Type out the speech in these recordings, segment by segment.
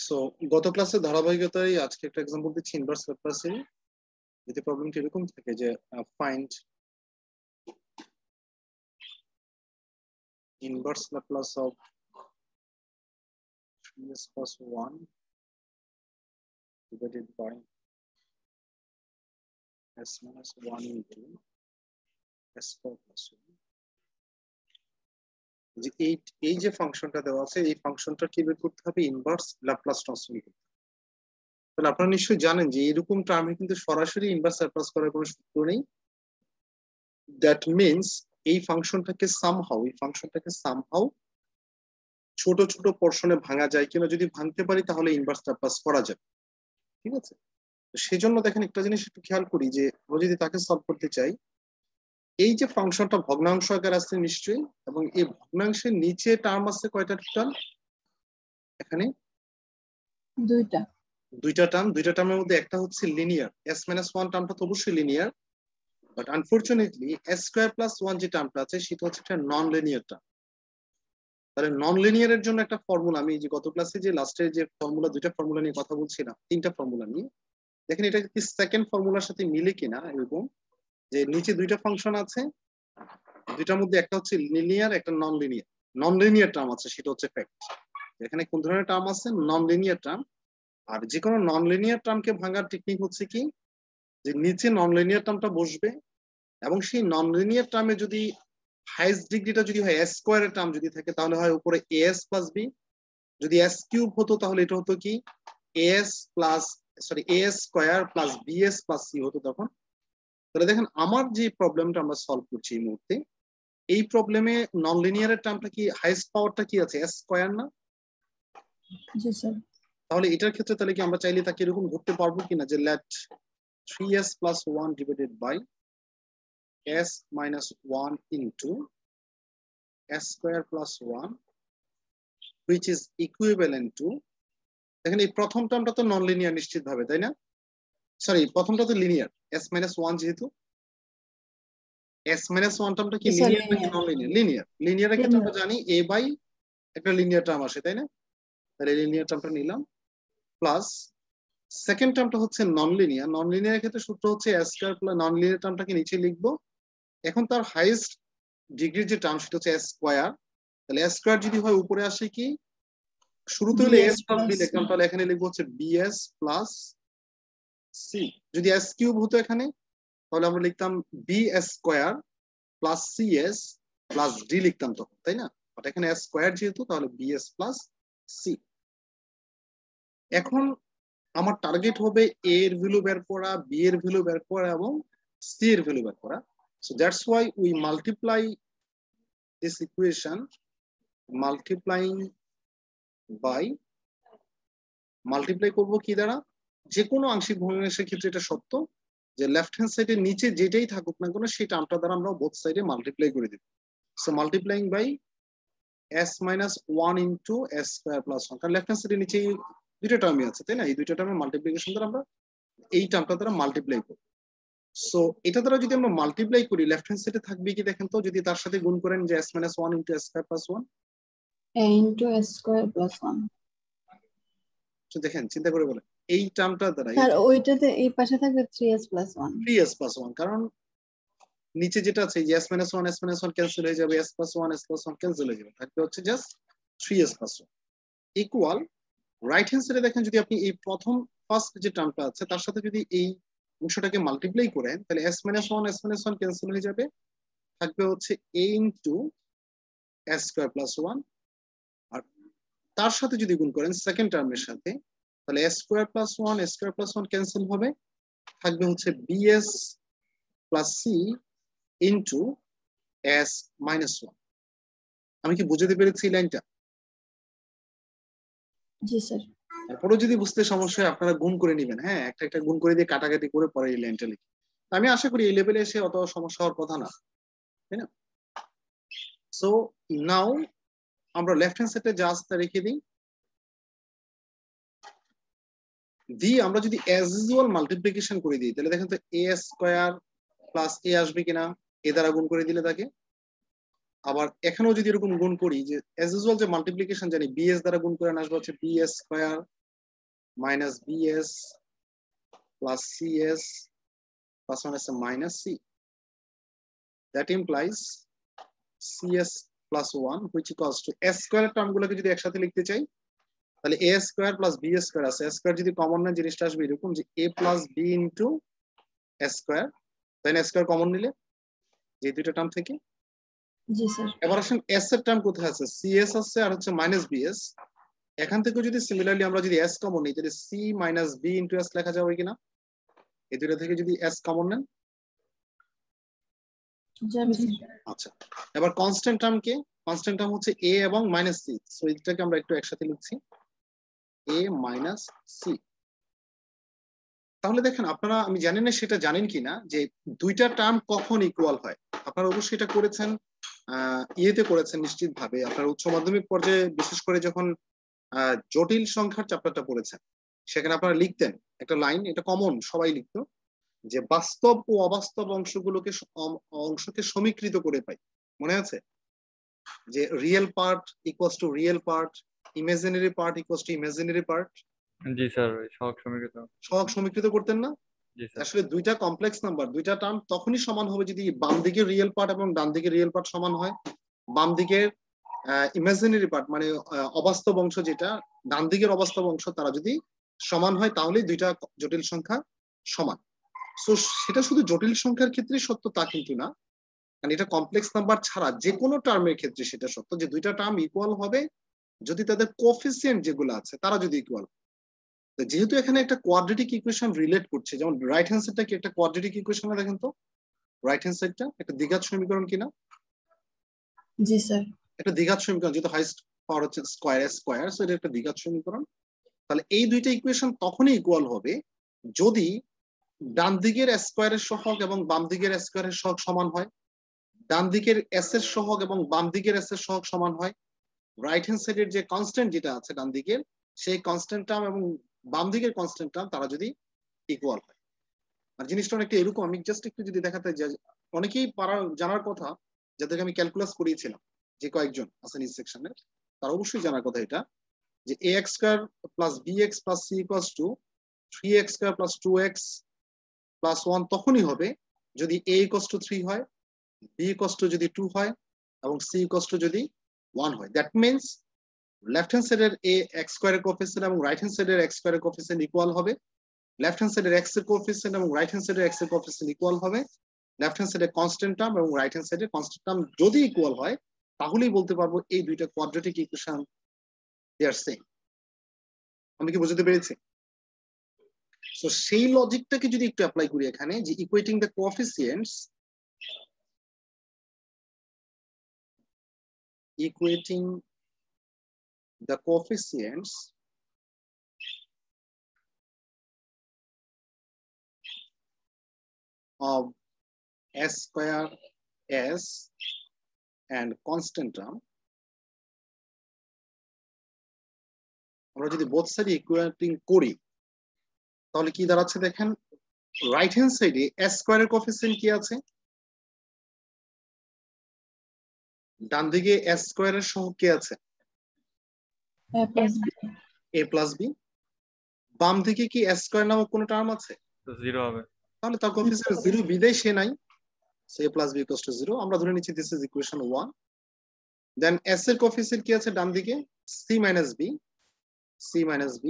So গত ক্লাসে ধারাবাহিকতায় আজকে একটা এক্সাম্পল দিচ্ছি ইনভার্স ল্যাপ্লাসের। যদি প্রবলেমটা এরকম থাকে যে find inverse Laplace of 3s plus 1 divided by s minus 1 into s square plus 1, যে এই যে ফাংশনটা দেওয়া আছে এই ফাংশনটা কি বের করতে হবে, ইনভার্স ল্যাপ্লাস ট্রান্সফর্ম করতে হবে। তাহলে আপনারা নিশ্চয়ই জানেন যে এরকম টার্মে কিন্তু সরাসরি ইনভার্স ল্যাপ্লাস করার কোনো সূত্র নেই। দ্যাট মিনস এই ফাংশনটাকে সামহাউ ছোট ছোট পোর্শনে ভাঙা যায় কিনা, যদি ভাঙতে পারি তাহলে ইনভার্স ল্যাপ্লাস করা যায়। ঠিক আছে, সেজন্য দেখেন একটা জিনিস একটু খেয়াল করি যে আমরা যদি তাকে সলভ করতে চাই, এই যে ফাংশনটা ভগ্নাংশ আকার আছে নিশ্চয়ই, এবং এই ভগ্নাংশের নিচে টার্ম আছে কয়টা টোটাল? এখানে দুইটা টার্মের মধ্যে একটা হচ্ছে লিনিয়ার, s মাইনাস 1 টার্মটা তো অবশ্যই linear, but unfortunately s square plus 1 যে টার্মটা আছে সেটা হচ্ছে একটা নন লিনিয়ার টার্ম। তাহলে নন লিনিয়ারের জন্য একটা ফর্মুলা, আমি যে গত ক্লাসে যে লাস্টের যে ফর্মুলা, দুইটা ফর্মুলা নিয়ে কথা বলছিলাম, তিনটা ফর্মুলা নিয়ে, দেখেন এটা কি সেকেন্ড ফর্মুলার সাথে মিলে কিনা। এরকম যে নিচে দুইটা ফাংশন আছে, দুইটার মধ্যে একটা হচ্ছে লিনিয়ার, একটা নন লিনিয়ার টার্ম আছে, সেটা হচ্ছে ফ্যাক্ট। এখানে কোন ধরনের টার্ম আছে? Non linear term. আর যে কোনো নন লিনিয়ার টার্মকে ভাঙার টেকনিক হচ্ছে কি, যে নিচে নন লিনিয়ার টার্মটা বসবে এবং সেই নন লিনিয়ার টার্মে যদি হাইস্ট ডিগ্রিটা যদি হয় এস স্কয়ারের টার্ম যদি থাকে তাহলে হয় উপরে এস প্লাস বি। যদি এস কিউব হতো তাহলে এটা হতো কি S square plus B S plus C হতো তখন। তাহলে দেখেন আমার যে প্রবলেমটা আমরা সলভ করছি এই মুহূর্তে, এই প্রবলেমে নন লিনিয়ারের টার্মটা কি হাইস্ট পাওয়ারটা কি আছে? এস স্কয়ার না? জি স্যার। তাহলে এটার ক্ষেত্রে তাহলে কি আমরা চাইলে তাকে এরকম ধরতে পারবো কিনা যে late 3s plus 1 divided by s minus 1 into s square plus 1 which is equivalent to, দেখেন এই প্রথম টার্মটা তো নন লিনিয়ার নিশ্চিত ভাবে, তাই না? সরি, প্রথমটা তো লিনিয়ার, s minus 1 যেহেতু s minus 1 টার্মটা কি লিনিয়ার নাকি নন লিনিয়ার? লিনিয়ারের ক্ষেত্রে আমরা জানি a বাই একটা লিনিয়ার টার্ম আসে, তাই না? তাহলে লিনিয়ার টার্মটা নিলাম, প্লাস সেকেন্ড টার্মটা হচ্ছে নন লিনিয়ার ক্ষেত্রে সূত্র হচ্ছে s square plus, non linear টার্মটাকে নিচে লিখবো। এখন তার হাইয়েস্ট ডিগ্রির যে টার্ম সেটা হচ্ছে s স্কয়ার। তাহলে s স্কয়ার যদি হয় উপরে আসে কি, শুরুতে হলে s প্লাস বি লিখলাম, তাহলে এখানে লিখবো হচ্ছে bs প্লাস সি। যদি s কিউব হতো এখানে তাহলে আমরা লিখতাম bs square plus cs plus D লিখতাম তখন, তাই না? বাট এখানে s স্কয়ার যেহেতু তাহলে bs প্লাস সি। এখন আমার টার্গেট হবে a এর ভ্যালু বের করা, b এর ভ্যালু বের করা এবং c এর ভ্যালু বের করা। So that's why we multiply this equation, multiply করব কি দ্বারা? যে কোনো আংশিক ভগ্নাংশের ক্ষেত্রে এটা সত্য যে লেফট হ্যান্ড সাইডের নিচে যেটাই থাকুক না কেন সেই টার্মটা দ্বারা আমরা বোথ সাইডে মাল্টিপ্লাই করে দেব। So multiplying by s minus 1 into s square plus 1, কারণ লেফট হ্যান্ড সাইডের নিচে দুইটা টার্মই আছে, তাই না? এই দুইটা টার্মের মাল্টিপ্লিকেশন দ্বারা আমরা এই টার্মটা দ্বারা মাল্টিপ্লাই করব। সো এটা দ্বারা যদি আমরা মাল্টিপ্লাই করি লেফট হ্যান্ড সাইডে থাকবে কি দেখেন তো, যদি তার সাথে গুণ করেন যে s minus 1 into s square plus 1, a into s square plus 1। তো দেখেন চিন্তা করে বলেন এই টার্মটা দ্বারা, স্যার ওইটাতে এই পাশে থাকবে 3s plus 1। 3s plus 1, কারণ নিচে যেটা আছে যে s minus 1 ক্যান্সেল হয়ে যাবে, s plus 1 ক্যান্সেল হয়ে যাবে, থাকবে হচ্ছে just 3s plus 1 equal. Right hand সাইডে দেখেন যদি আপনি এই প্রথম ফার্স্ট যে টার্মটা আছে তার সাথে যদি এই অংশটাকে মাল্টিপ্লাই করেন তাহলে s minus 1 ক্যান্সেল হয়ে যাবে, থাকবে হচ্ছে a into s square plus 1। আর তার সাথে যদি গুণ করেন সেকেন্ড টার্মের সাথে তাহলে s square plus 1 ক্যান্সেল হবে, থাকবে হচ্ছে bs plus c into s minus 1। আমি কি বুঝতে পেরেছি এই লাইনটা? জি স্যার। তারপরেও যদি বুঝতে সমস্যা হয় আপনারা গুণ করে নেবেন, হ্যাঁ, একটা একটা গুণ করে দিয়ে কাটাকাটি করে পরে এই লাইনটা লিখি। আমি আশা করি এই লেভেলে এসে অত সমস্যা হওয়ার কথা না, তাই না? সো নাও আমরা লেফট হ্যান্ড সাইডে জাস্ট রেখে দিই, দিয়ে আমরা যদি অ্যাজ ইউজুয়াল মাল্টিপ্লিকেশন করে দিই তাহলে দেখেন তো a স্কয়ার প্লাস a আসবে কিনা, এ দ্বারা গুণ করে দিলে তাকে। আবার এখানেও যদি এরকম গুণ করি যে অ্যাজ ইউজুয়াল যে মাল্টিপ্লিকেশন জানি bs দ্বারা গুণ করে আসবে হচ্ছে bs square minus bs plus cs plus 1 is a minus c. That implies cs plus 1 which equals to s square term গুলোকে যদি একসাথে লিখতে চাই তাহলে a square plus b square আছে, s square যদি কমন না জিনিসটা আসবে এরকম যে a plus b into s square, তাই না? s square কমন নিলে যে দুইটা টার্ম থেকে। জি স্যার। এবার আসেন s এর টার্ম কোথায় আছে? cs আছে আর হচ্ছে মাইনাস bs। এখান থেকে যদি সিমিলারলি আমরা যদি s কমন নিই তাহলে c minus b into s লেখা যাবে কিনা? এই দুইটা থেকে যদি s কমন নেন আচ্ছা। এবার কনস্ট্যান্ট টার্ম কে? কনস্ট্যান্ট টার্ম হচ্ছে a এবং মাইনাস c। সো এটাকে আমরা একটু একসাথে লিখছি a minus c। তাহলে দেখেন আপনারা, আমি জানি না সেটা জানেন কিনা, যে দুইটা টার্ম কখন ইকুয়াল হয়। আপনারা অবশ্যই এটা করেছেন, ইয়েতে করেছেন নিশ্চিত ভাবে, আপনার উচ্চ মাধ্যমিক পর্যায়ে বিশেষ করে যখন জটিল সংখ্যার চ্যাপ্টারটা পড়েছেন সেখানে আপনারা লিখতেন একটা লাইন, এটা কমন সবাই লিখতো, যে বাস্তব ও অবাস্তব অংশকে সমীকৃত করে পাই। মনে আছে যে real part equals to real part, imaginary part equals to imaginary part. G sir, সহগ সমীকৃত করতেন না? আসলে দুইটা কমপ্লেক্স নাম্বার, দুইটা টার্ম তখনই সমান হবে যদি বাম দিকের রিয়েল পার্ট এবং ডান দিকের রিয়েল পার্ট সমান হয়। বাম দিকের ইমাজিনারি পার্ট মানে অবাস্তব অংশ যেটা, ডান দিকের অবাস্তব অংশ তারা যদি সমান হয় তাহলেই দুইটা জটিল সংখ্যা সমান। সো সেটা শুধু জটিল সংখ্যার ক্ষেত্রে সত্য তা কিন্তু না, কারণ এটা কমপ্লেক্স নাম্বার ছাড়া যে কোনো টার্মের ক্ষেত্রে সেটা সত্য যে দুইটা টার্ম ইকুয়াল হবে যদি তাদের কোএফিসিয়েন্ট যেগুলো আছে তারা যদি ইকুয়াল। যেহেতু এখানে একটা কোয়াড্রেটিক ইকুয়েশন রিলেট করছে, যেমন রাইট হ্যান্ড সাইডটা কি একটা কোয়াড্রেটিক ইকুয়েশন? দেখেন তো রাইট হ্যান্ড সাইডটা একটা দ্বিঘাত সমীকরণ কিনা? জি স্যার। একটা দ্বিঘাত সমীকরণ, যেহেতু হাইস্ট পাওয়ার হচ্ছে স্কয়ার স্কয়ার, সো এটা একটা দ্বিঘাত সমীকরণ। তাহলে এই দুইটা ইকুয়েশন তখনই ইকুয়াল হবে যদি ডান দিকের স্কয়ারের সহগ এবং বাম দিকের স্কয়ারের সহগ সমান হয়, ডান দিকের এস এর সহগ এবং বাম দিকের এস এর সহগ সমান হয়, রাইট হ্যান্ড সাইডের যে কনস্ট্যান্ট যেটা আছে ডান দিকের সেই কনস্ট্যান্ট টার্ম এবং বাম দিকের কনস্ট্যান্ট টার্ম তারা যদি ইকুয়াল হয়। আর জিনিসটা অনেকটা এরকম, আমি জাস্ট একটু যদি দেখাতে যাই, অনেকেই জানার কথা যাদেরকে আমি ক্যালকুলাস করিয়েছিলাম, যে কয়েকজন আছেন এই সেকশনে, তার অবশ্যই জানার কথা এটা, যে ax square plus bx plus c equals to 3x square plus 2x plus 1 তখনই হবে যদি a ইকুয়ালস টু 3 হয়, b ইকুয়ালস টু যদি 2 হয় এবং c ইকুয়ালস টু যদি 1 হয়। দ্যাট মিন্স লেফট হ্যান্ড সাইডের ax স্কয়ারের কোএফিসিয়েন্ট এবং রাইট হ্যান্ড সাইডের x স্কয়ারের কোএফিসিয়েন্ট ইকুয়াল হবে। লেফট হ্যান্ড সাইডের x এর কোএফিসিয়েন্ট এবং রাইট হ্যান্ড সাইডের x এর কোএফিসিয়েন্ট ইকুয়াল হবে। লেফট হ্যান্ড সাইডের কনস্ট্যান্ট টার্ম এবং রাইট হ্যান্ড সাইডের কনস্ট্যান্ট টার্ম যদি ইকুয়াল হয় তাহলেই বলতে পারবো এই দুইটা কোয়াড্রেটিক ইকুয়েশন দে আর সেম। আমি কি বুঝতে পেরেছি? সো সেই লজিকটাকে যদি একটু অ্যাপ্লাই করি এখানে, যে equating the coefficients, equating the coefficients of s square s and constant term, আমরা যদি বোথ সাইড ইকুয়েটিং করি তাহলে কি দাঁড়াচ্ছে দেখেন, রাইট হ্যান্ড সাইডে s স্কয়ারের কোএফিসিয়েন্ট কি আছে, ডান দিকে s স্কয়ারের সহগ কি আছে, a প্লাস b। বাম দিকে কি s স্কয়ার নামক কোনো টার্ম আছে? 0 হবে। তাহলে তার কোএফিসিয়েন্ট 0 বিদায় সে নাই, so a plus b equals to 0। আমরা ধরে নিচ্ছি this is equation 1। Then s এর কোএফিসিয়েন্ট কি আছে ডান দিকে, c minus b,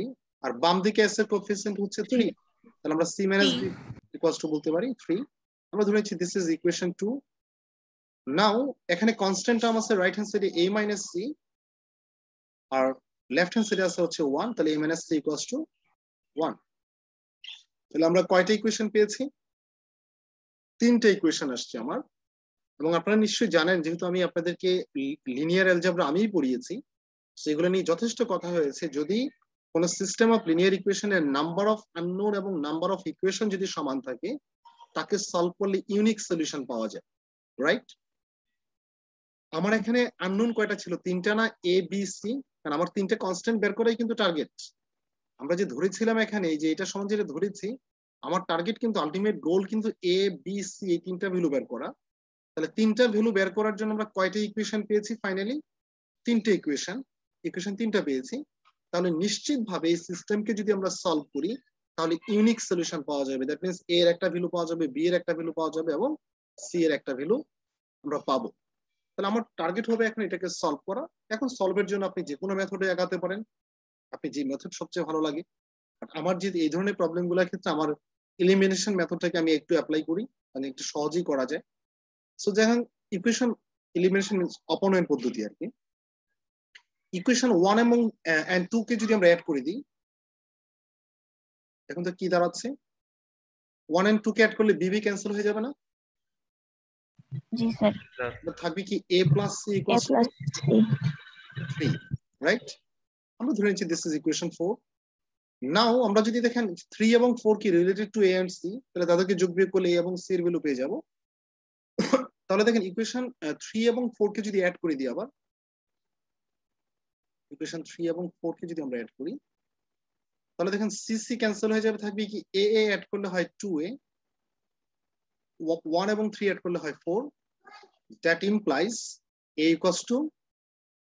আর বাম দিকে s এর কোএফিসিয়েন্ট হচ্ছে 3, তাহলে আমরা c minus b equals to বলতে পারি 3। আমরা ধরে নিচ্ছি this is equation 2। নাও এখানে কনস্ট্যান্ট টার্ম আছে রাইট হ্যান্ড সাইডে a minus c আর লেফট হ্যান্ড সাইডে আছে হচ্ছে 1, তাহলে a minus c equals to 1। তাহলে আমরা কয়টা ইকুয়েশন পেয়েছি? 3টে ইকুয়েশন আসছে আমার। এবং আপনারা নিশ্চয়ই জানেন, যেহেতু আমি আপনাদেরকে লিনিয়ার অ্যালজেব্রা আমিই পড়িয়েছি, সেগুলো নিয়ে যথেষ্ট কথা হয়েছে। যদি কোন সিস্টেম অফ লিনিয়ার ইকুয়েশনের নাম্বার অফ আননোন এবং নাম্বার অফ ইকুয়েশন যদি সমান থাকে তাকে সলভ করলে ইউনিক সলিউশন পাওয়া যায়, রাইট? আমার এখানে আননোন কয়টা ছিল? 3টা না, এ বি সি, কারণ আমার 3টে কনস্ট্যান্ট বের করাই কিন্তু টার্গেট। আমরা যে ধরেছিলাম এখানে, যে এটা সমান যেটা ধরেছি, আমার টার্গেট কিন্তু আলটিমেট গোল কিন্তু এ বি সি এই 3টা ভ্যালু বের করা। তাহলে 3টা ভ্যালু বের করার জন্য আমরা কয়টা ইকুয়েশন পেয়েছি ফাইনালি? 3টে ইকুয়েশন 3টা পেয়েছি। তাহলে নিশ্চিতভাবে এই সিস্টেমকে যদি আমরা সলভ করি তাহলে ইউনিক সলিউশন পাওয়া যাবে। দ্যাট মিন্স এ এর একটা ভ্যালু পাওয়া যাবে, বি এর একটা ভ্যালু পাওয়া যাবে এবং সি এর একটা ভ্যালু আমরা পাবো। তাহলে আমার টার্গেট হবে এখন এটাকে সলভ করা। এখন সলভের জন্য আপনি যে কোনো মেথডে আগাতে পারেন, আপনি যে মেথড সবচেয়ে ভালো লাগে। আমার যে এই ধরনের প্রবলেম গুলোর ক্ষেত্রে আমার এলিমিনেশন মেথডটাকে আমি একটু অ্যাপ্লাই করি, মানে একটু সহজেই করা যায়। সো যেমন ইকুয়েশন এলিমিনেশন মিন্স অপনয়ন পদ্ধতি আর কি। ইকুয়েশন 1 এবং 2 কে যদি আমরা অ্যাড করে দিই, এখন তো কি দাঁড়াচ্ছে, 1 and 2 কে অ্যাড করলে বিবি ক্যান্সেল হয়ে যাবে না? জি স্যার। থাকবে কি a plus c a equals plus c 3, right? আমরা ধরে নিচ্ছি দিস ইজ ইকুয়েশন 4। নাও আমরা যদি দেখেন 3 এবং 4 কি related to a and c, তাহলে তাদেরকে যোগ বিয়োগ করলে a এবং c এর ভ্যালু পেয়ে যাব। তাহলে দেখেন ইকুয়েশন 3 এবং 4 কে যদি অ্যাড করে দিই, আবার ইকুয়েশন 3 এবং 4 কে যদি আমরা অ্যাড করি তাহলে দেখেন সি সি ক্যান্সেল হয়ে যাবে, থাকবে কি এ এ অ্যাড করলে হয় 2a, 1 এবং 3 অ্যাড করলে হয় 4, that implies a equals to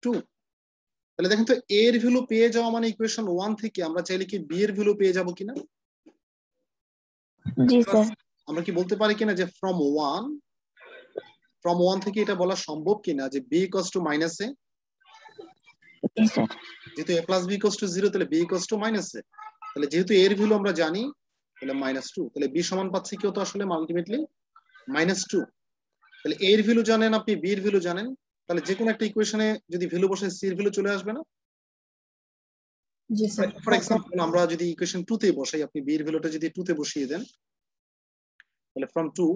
2। তাহলে দেখেন তো a এর ভ্যালু পেয়ে যাওয়া মানে ইকুয়েশন 1 থেকে আমরা চাইলে কি b এর ভ্যালু পেয়ে যাব কিনা? জি স্যার। আমরা কি বলতে পারি কিনা যে ফ্রম 1 থেকে এটা বলা সম্ভব কিনা যে b equals to minus a? G sir. যেহেতু a plus b equals to 0, তাহলে b equals to minus a। তাহলে যেহেতু a এর ভ্যালু আমরা জানি, তাহলে -2, তাহলে b সমান পাচ্ছি কি তো আসলে আলটিমেটলি -2। তাহলে a এর ভ্যালু জানেন, আপনি b এর ভ্যালু জানেন, তাহলে যে কোনো একটা ইকুয়েশনে যদি ভ্যালু বসে c এর ভ্যালু চলে আসবে না? জি স্যার। ফর এক্সাম্পল আমরা যদি ইকুয়েশন 2 তে বসাই, আপনি b এর ভ্যালুটা যদি 2 তে বসিয়ে দেন, তাহলে ফ্রম 2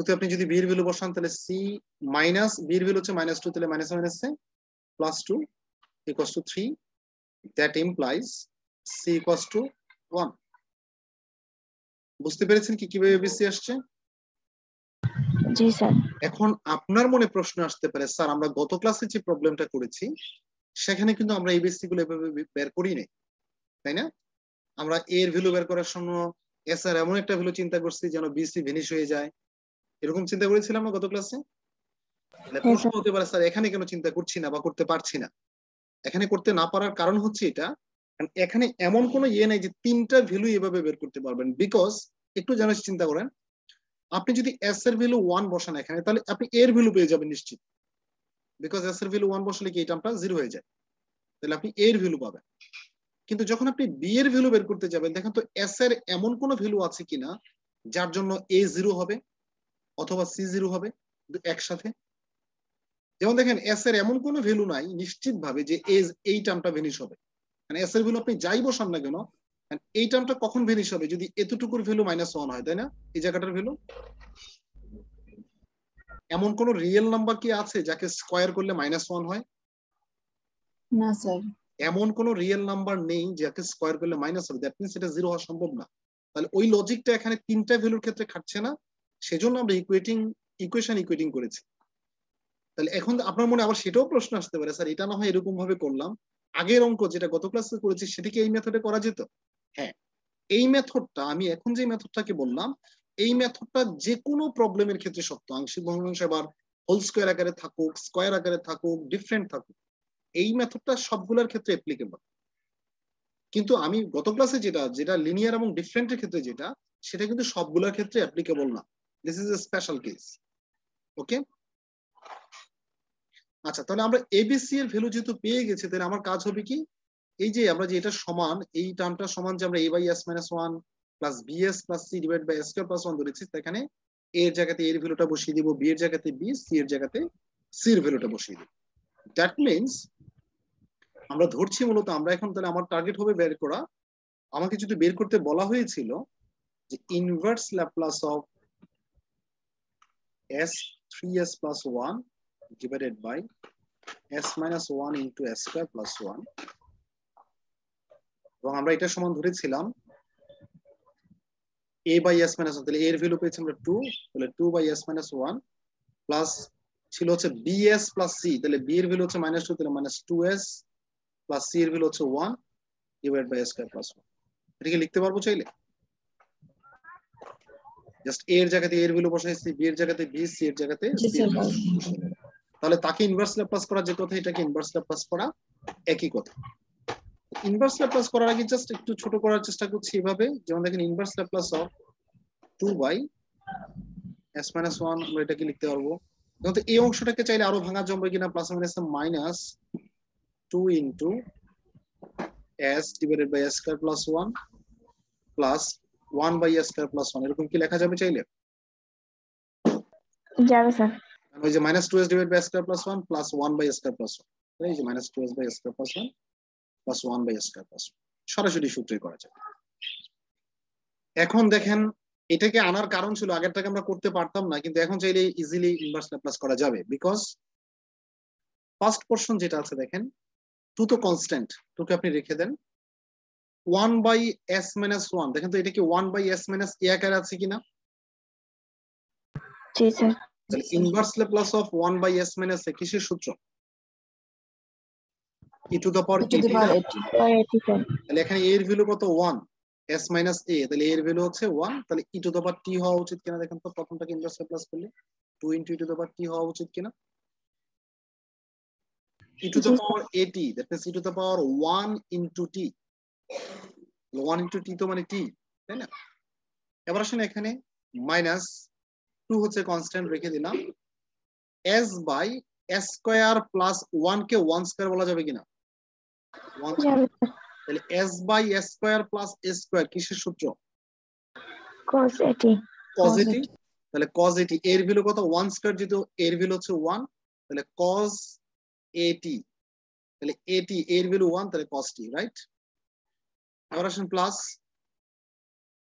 তে আপনি যদি b এর ভ্যালু বসান, তাহলে c মাইনাস b এর ভ্যালু হচ্ছে -2, তাহলে minus minus +2 equals to 3, that implies c equals to 1। বুঝতে পেরেছেন কি কিভাবে এবিসি আসছে? জি স্যার। এখন আপনার মনে প্রশ্ন আসতে পারে, স্যার আমরা গত ক্লাসে যে প্রবলেমটা করেছি সেখানে কিন্তু আমরা এবিসি গুলো এভাবে বের করি নাই, তাই না? আমরা এ এর ভ্যালু বের করার সময় এস আর এমন একটা ভ্যালু চিন্তা করছি যেন বিসি ভ্যানিশ হয়ে যায়, এরকম চিন্তা করেছিলাম না গত ক্লাসে? প্রশ্ন হতে পারে স্যার এখানে কেন চিন্তা করছি না বা করতে পারছি না? এখানে করতে না পারার কারণ হচ্ছে এটা, এখানে এমন কোনো ইয়ে নাই যে তিনটা ভ্যালু এভাবে বের করতে পারবেন। বিকজ একটু জানার চিন্তা করেন, আপনি যদি এস এর ভ্যালু 1 বসান এখানে, তাহলে আপনি এর ভ্যালু পেয়ে যাবেন নিশ্চিত, বিকজ এস এর ভ্যালু 1 বসালে কি এই টার্মটা 0 হয়ে যায়, তাহলে আপনি এর ভ্যালু পাবেন। কিন্তু যখন আপনি বি এর ভ্যালু বের করতে যাবেন, দেখেন তো এস এর এমন কোনো ভ্যালু আছে কিনা যার জন্য এ 0 হবে অথবা সি 0 হবে একসাথে। যেমন দেখেন এস এর এমন কোনো ভ্যালু নাই নিশ্চিতভাবে যে এই টার্মটা ভ্যানিশ হবে, মানে এস এর ভ্যালু আপনি যাই বসান না কেন, এই টার্মটা কখন ভ্যানিশ হবে? যদি এতটুকুর ভ্যালু -1 হয়, তাই না? এই জায়গাটার ভ্যালু। এমন কোন রিয়েল নাম্বার কি আছে যাকে স্কয়ার করলে -1 হয়? না স্যার। এমন কোন রিয়েল নাম্বার নেই যাকে স্কয়ার করলে মাইনাস হবে, দ্যাট মিন্স এটা 0 হওয়া সম্ভব না। তাহলে ওই লজিকটা এখানে তিনটা ভ্যালুর ক্ষেত্রে খাটছে না, সেজন্য আমরা ইকুয়েশন ইকুয়েটিং করেছি। তাহলে এখন আপনার মনে আবার সেটাও প্রশ্ন আসতে পারে, স্যার এটা না হয় এরকম ভাবে করলাম, আগের অঙ্ক যেটা গত ক্লাসে করেছি সেটা কি এই মেথডে করা যেত? হ্যাঁ, এই মেথডটা আমি এখন যে মেথডটাকে বললাম, এই মেথডটা যে কোনো প্রবলেমের ক্ষেত্রে সত্য, আংশিক ভগ্নাংশ আবার হোল স্কয়ার আকারে থাকুক, স্কয়ার আকারে থাকুক, ডিফারেন্ট থাকুক, এই মেথডটা সবগুলোর ক্ষেত্রে অ্যাপ্লিকেবল। কিন্তু আমি গত ক্লাসে যেটা লিনিয়ার এবং ডিফারেন্টের ক্ষেত্রে যেটা, সেটা কিন্তু সবগুলোর ক্ষেত্রে অ্যাপ্লিকেবল না। This is a special case. Okay, আচ্ছা, তাহলে আমরা এবিসি এর ভ্যালু যেহেতু পেয়ে গেছি, তাহলে আমার কাজ হবে কি, এই যে আমরা যে এটা সমান, এই টার্মটা সমান যে আমরা a by s minus 1 plus bs plus c divide by s square plus 1 ধরেছি, সেখানে a এর জায়গাতে এর ভ্যালুটা বসিয়ে দিব, b এর জায়গাতে b, c এর জায়গাতে c এর ভ্যালুটা বসিয়ে দিব। দ্যাট মিন্স আমরা ধরছি মূলত আমরা এখন, তাহলে আমার টার্গেট হবে বের করা, আমাকে যদি বের করতে বলা হয়েছিল যে inverse Laplace of s 3s plus 1 divided by s minus 1 into s square plus 1, এবং আমরা এটা সমান ধরেছিলাম a by s minus 1, তাহলে এর ভ্যালু পেয়েছি আমরা 2, তাহলে 2 by s minus 1 প্লাস ছিল হচ্ছে bs plus c, তাহলে b এর ভ্যালু হচ্ছে -2, তাহলে -2s প্লাস c এর ভ্যালু হচ্ছে 1 divide by s square plus 1। এটাকে লিখতে পারবো চাইলে, জাস্ট a এর জায়গাতে a এর ভ্যালু বসাইছি, b এর জায়গাতে b, c এর জায়গাতে c এর ভ্যালু বসাইছি। তাহলে তাকে ইনভার্স ল্যাপ্লাস করা যে কথা, এটাকে ইনভার্স ল্যাপ্লাস করা একই কথা। ইনভার্স ল্যাপ্লাস করার আগে জাস্ট একটু ছোট করার চেষ্টা করছি এভাবে, যেমন দেখেন ইনভার্স ল্যাপ্লাস অফ 2/s-1 আমরা এটাকে লিখতে পারবো। কিন্তু এই অংশটাকে চাইলে আরো ভাঙা জমবে কিনা, plus minus 2 into s divided by s square plus 1 plus 1/s square plus 1, এরকম কি লেখা যাবে চাইলে? যাবে স্যার। ওই যে minus 2s divided by s square plus 1 plus 1/s square plus 1, এই যে minus 2s by s square plus 1 plus 1/s square plus 1, সরাসরি সূত্রই করা যায়। এখন দেখেন এটাকে আনার কারণ ছিল আগেরটাকে আমরা করতে পারতাম না, কিন্তু এখন চাইলে ইজিলি ইনভার্স ল্যাপ্লাস করা যাবে, বিকজ ফার্স্ট পোরশন যেটা আছে দেখেন 2 তো কনস্ট্যান্ট, 2 কে আপনি রেখে দেন, 1/s-1, দেখেন তো এটা কি 1/s-a আকারে আছে কিনা? জি স্যার। তাহলে ইনভার্স ল্যাপ্লাস অফ 1/s-a কিসের সূত্র? e টু দ্য পাওয়ার 80 না? তাহলে এখানে a এর ভ্যালু কত? 1, s minus a, তাহলে a এর ভ্যালু হচ্ছে 1, তাহলে e to the power t হওয়া উচিত কিনা দেখেন তো, প্রথমটাকে ইনভার্স ল্যাপ্লাস করলে 2 into e to the power t হওয়া উচিত কিনা? e to the power at, that means e to the power 1 into t, 1 into t তো মানে t, তাই না? এবার আসেন এখানে মাইনাস 2 হচ্ছে কনস্ট্যান্ট রেখে দিলাম, s by s square plus 1 কে 1 স্কয়ার বলা যাবে কিনা? 1 যাবে। তাহলে s by s square plus a square কিসের সূত্র? cos 80 cos 80, তাহলে cos 80 এর ভ্যালু কত? 1 স্কয়ার, যেহেতু এর ভ্যালু হচ্ছে 1, তাহলে cos 80, তাহলে 80 এর ভ্যালু 1, তাহলে cos t, রাইট? এবার আসেন প্লাস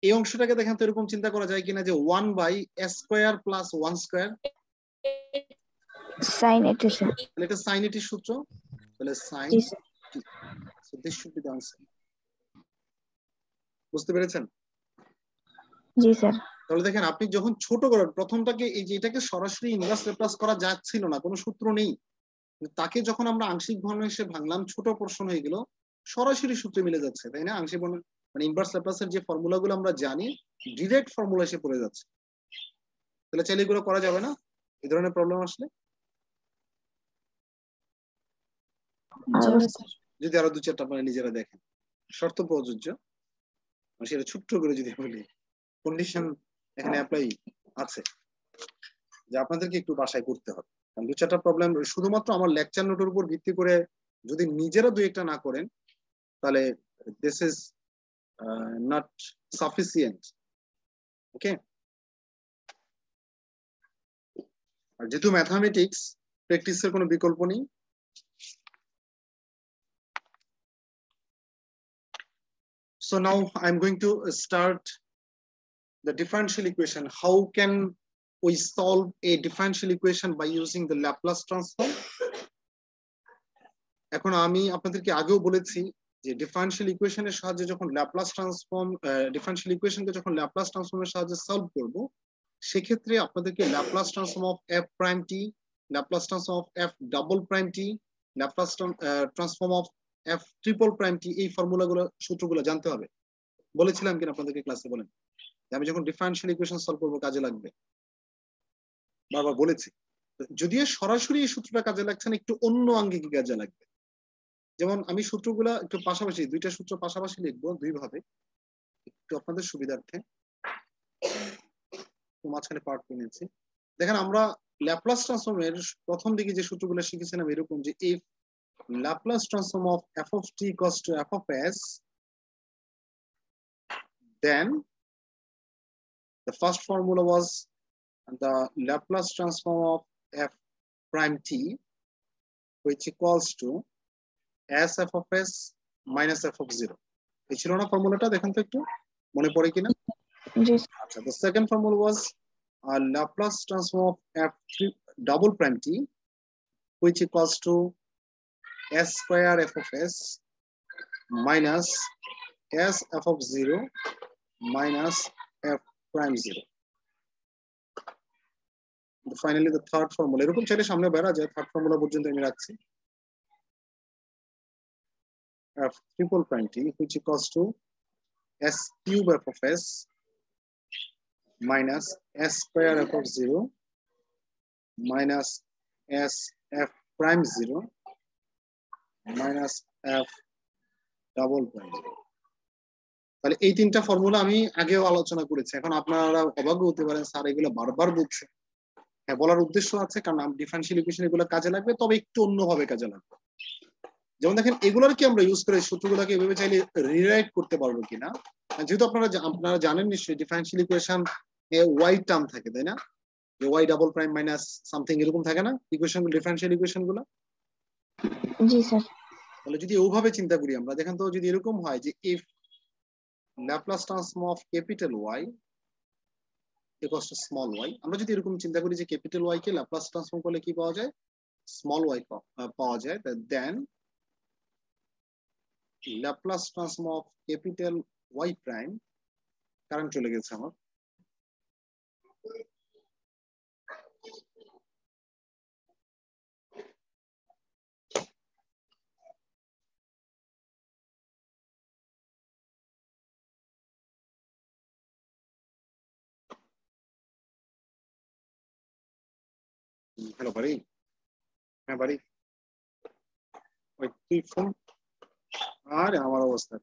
এই অংশটাকে দেখেন তো এরকম চিন্তা করা যায় কিনা যে 1/s square plus 1 square, sin 80 sir. তাহলে এটা sin 80 সূত্র, তাহলে sin G sir. t, so this should be the answer. বুঝতে পেরেছেন? জি স্যার। তাহলে দেখেন আপনি যখন ছোট করেন প্রথমটাকে, এই যে এটাকে সরাসরি ইনভার্স ল্যাপ্লাস করা যাচ্ছিল না, কোনো সূত্র নেই, তাকে যখন আমরা আংশিক ভগ্নাংশে ভাঙলাম ছোট পোরশন হয়ে গেল, সরাসরি সূত্রে মিলে যাচ্ছে, তাই না? আংশিক মানে ইনভার্স ল্যাপ্লাসের যে ফর্মুলাগুলো আমরা জানি ডিরেক্ট ফর্মুলা এসে পড়ে যাচ্ছে। তাহলে চাইলে এগুলো করা যাবে না এই ধরনের প্রবলেম আসলে? যদি আরো 2-4টা আপনারা নিজেরা দেখেন, শর্ত প্রযোজ্য, সেটা ছোট্ট করে যদি বলি, কন্ডিশন এখানে অ্যাপ্লাই আছে যে আপনাদেরকে একটু বাসায় করতে হবে, কারণ 2-4টা প্রবলেম শুধুমাত্র আমার লেকচার নোটের উপর ভিত্তি করে যদি নিজেরা 2-1টা না করেন তাহলে দিস ইজ নট সাফিসিয়েন্ট, ওকে? আর যেহেতু ম্যাথামেটিক্স প্র্যাকটিসের কোনো বিকল্প নেই, so now I'm going to start the differential equation. How can we solve a differential equation by using the Laplace transform? এখন আমি আপনাদেরকে আগেও বলেছি যে ডিফারেনশিয়াল ইকুয়েশনের সাহায্যে যখন ল্যাপ্লাস ট্রান্সফর্ম, ডিফারেনশিয়াল ইকুয়েশনকে যখন ল্যাপ্লাস ট্রান্সফর্মের সাহায্যে সলভ করব, সেক্ষেত্রে আপনাদেরকে Laplace transform of f prime t, Laplace transform of f double prime t, Laplace transform of f triple prime t, এই ফর্মুলাগুলো সূত্রগুলো জানতে হবে। বলেছিলাম কিনা আপনাদেরকে ক্লাসে? বলেন আমি যখন ডিফারেনশিয়াল ইকুয়েশন সলভ করব কাজে লাগবে, বারবার বলেছি। যদিও সরাসরি এই সূত্রটা কাজে লাগছে না, একটু অন্য আঙ্গিকে কাজে লাগবে। যেমন আমি সূত্রগুলা একটু পাশাপাশি, 2টা সূত্র পাশাপাশি লিখবো 2 ভাবে, একটু আপনাদের সুবিধার্থে মাঝখানে পার্ট করে নিয়েছি। দেখেন আমরা ল্যাপ্লাস ট্রান্সফর্মের প্রথম দিকে যে সূত্রগুলো শিখেছিলাম এরকম যে if Laplace transform of f of t equals to f of s, then the first formula was the Laplace transform of f prime t, which equals to s f of s minus f of 0. এই ছিল না ফর্মুলাটা? দেখেন তো একটু মনে পড়ে কিনা? আচ্ছা, the second formula was Laplace transform of f double prime t, which equals to s square f of s minus s f of 0 minus f prime 0. Finally the third formula, এরকম চাইলে সামনে বেরা যায়, থার্ড ফর্মুলা পর্যন্ত আমি রাখছি, f triple prime t, which equals to s cube f of s minus s square f of 0 minus s f prime 0 minus f double prime 0। তাহলে এই তিনটা ফর্মুলা আমি আগেও আলোচনা করেছি, এখন আপনারা অবাক হতে পারেন স্যার এগুলো বারবার বলছে। হ্যাঁ, বলার উদ্দেশ্য আছে, কারণ ডিফারেনশিয়াল ইকুয়েশন এগুলো কাজে লাগবে, তবে একটু অন্যভাবে কাজে লাগবে। যেমন দেখেন এগুলোর কি আমরা ইউজ করে সূত্রগুলোকে এভাবে চাইলে রিরাইট করতে পারবো কিনা, যেহেতু আপনারা জানেন নিশ্চয়ই ডিফারেনশিয়াল ইকুয়েশন এ ওয়াই টার্ম থাকে, তাই না? যে Y double prime minus something এরকম থাকে না ইকুয়েশন, ডিফারেনশিয়াল ইকুয়েশন গুলো। জি স্যার। তাহলে যদি ওভাবে চিন্তা করি আমরা, দেখেন তো যদি এরকম হয় যে if Laplace transform of capital Y equals to small y, আমরা যদি এরকম চিন্তা করি যে ক্যাপিটাল ওয়াই কে ল্যাপ্লাস ট্রান্সফর্ম করলে কি পাওয়া যায়, স্মল ওয়াই পাওয়া যায়, then Laplace transform of capital Y prime, current চলে গেছে আমার, হ্যালো বাড়ি, হ্যাঁ বাড়ি, ওই তুই ফোন, আর আমার অবস্থা